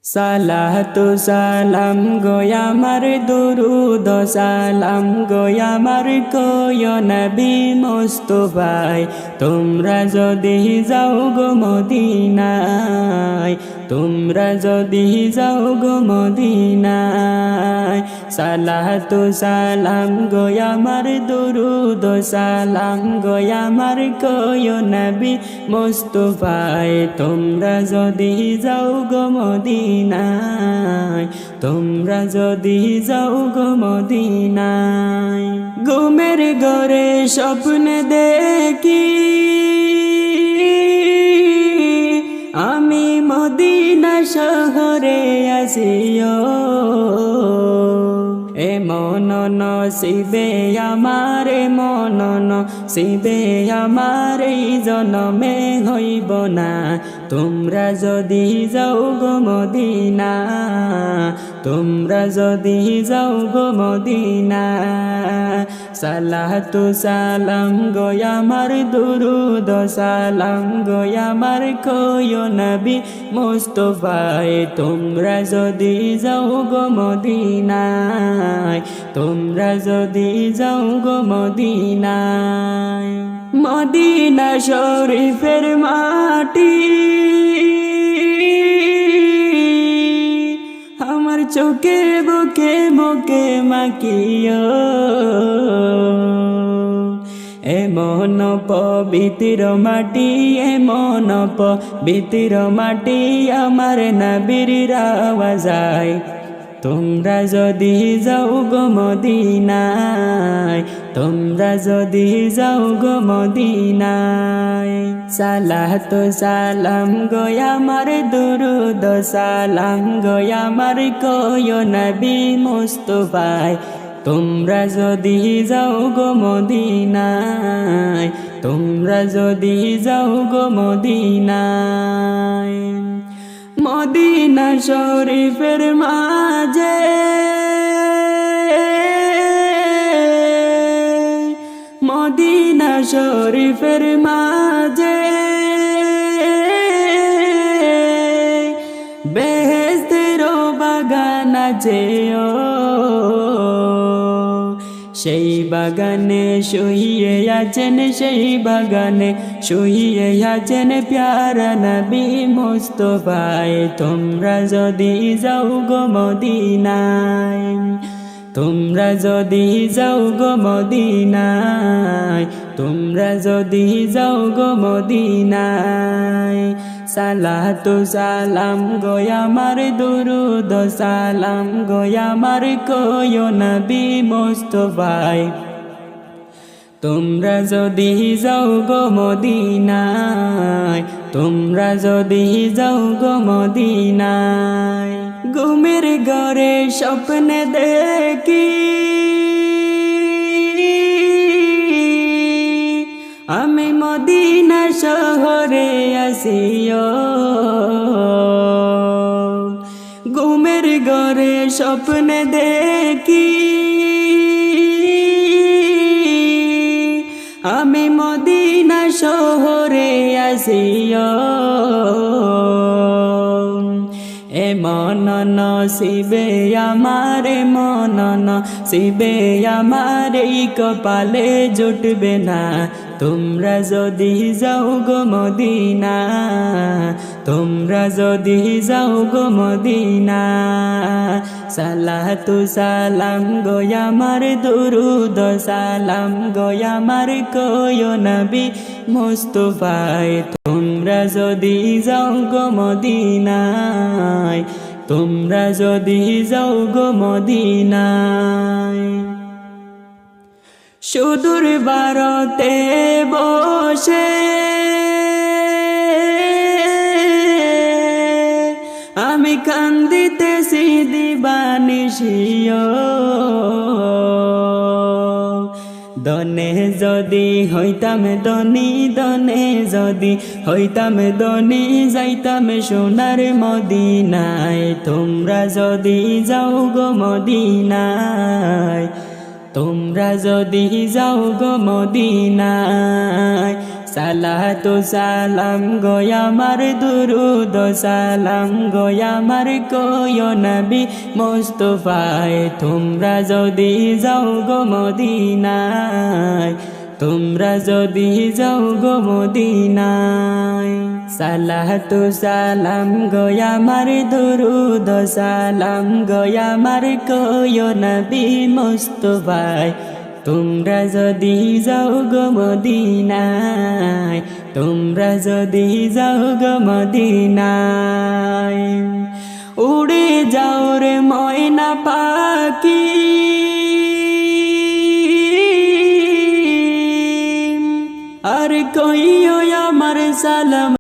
সালাতু সালাম গো আমার দুরুদ সালাম গো আমার কয় নবী মুস্তাফায় তোমরা যদি যাও গো মদিনায় তোমরা যদি যাও গো মদিনায় সালাতু সালাম গো আমার দুরুদ সালাম গো আমার কয় নবী মুস্তাফায় তোমরা যদি যাও গো মদিনায় তোমরা যদি যাও গো মদিনায় ঘুমের ঘরে স্বপ্নে দেখি আমি মদিনা শহরে আসিও এ মন নসিবে আমার মন নসিবে আমার এই জনমে হইব না তোমরা যদি যাও গো মদিনা তোমরা যদি যাও গো মদিনা সালাতু সালাম গো আমার দুরুদ সালাম গো আমার কয় নবী মুস্তাফায় তোমরা যদি যাও গো মদিনায় তোমরা যদি যাও গো মদিনায় মদিনা শরীফের মাটি আমার চোখে বুকে বুকে মাকিও এমন পবিত্র মাটি এমন পবিত্র মাটি আমার নবীর রাওয়াজায় তোমরা যদি যাও গো মদিনায় তোমরা যদি যাও গো মদিনায় সালাতু সালাম গো আমার দুরুদ সালাম গো আমার কয় নবী মুস্তাফায় তোমরা যদি যাও গো মদিনায় তোমরা যদি যাও গো মদিনায় মদিনা শরীফের মাঝে মদিনা শরীফের মাঝে বেহেশতের বাগান আছে সেই বাগানে শুয়ে আছেন সেই বাগানে শুয়ে আছেন প্যারা নবী মুস্তাফায় তোমরা যদি যাও গো মদিনায় তোমরা যদি যাও গো মদিনায় তোমরা যদি যাও গো মদিনায় সালাতু সালাম গো আমার দুরুদ সালাম গো আমার কয় নবী মুস্তাফায় তোমরা যদি যাও গো মদিনায় তোমরা যদি যাও গো মদিনায় ঘুমের ঘরে স্বপ্নে দেখি আমি মদিনা শহরে আসিও ঘুমের ঘরে স্বপ্নে দেখি আমি মদিনা শহরে আসিও এ মন নসিবে আমার মন নসিবে আমার এই কপালে জুটবে না তোমরা যদি যাও গো মদিনা তোমরা যদি যাও গো মদিনা সালাতু সালাম গো আমার দুরুদ সালাম গো আমার কয় নবী মুস্তাফায় তোমরা যদি যাও গো মদিনায় তোমরা যদি যাও গো মদিনায় সুদূর ভারতে বসে আমি কান্দিতেছি দিবানিশিও দনে যদি হইতাম ধনী দনে যদি হইতাম ধনী যাইতাম সোনার মদিনায় তোমরা যদি যাও গো মদিনায় তোমরা যদি যাও গো মদিনায় সালাতু সালাম গো আমার দুরুদ সালাম গো আমার কয়ো নবী মুস্তাফায় তোমরা যদি যাও গো মদিনায় তোমরা যদি যাও গো মদিনায় সালাতু সালাম গো আমার দুরুদ সালাম গো আমার কয়ো নবী মুস্তাফায় তোমরা যদি যাও গো মদিনায় তোমরা যদি যাও গো মদিনায় উড়ে যাও রে ময়না পাখি আর কইও আমার সালাম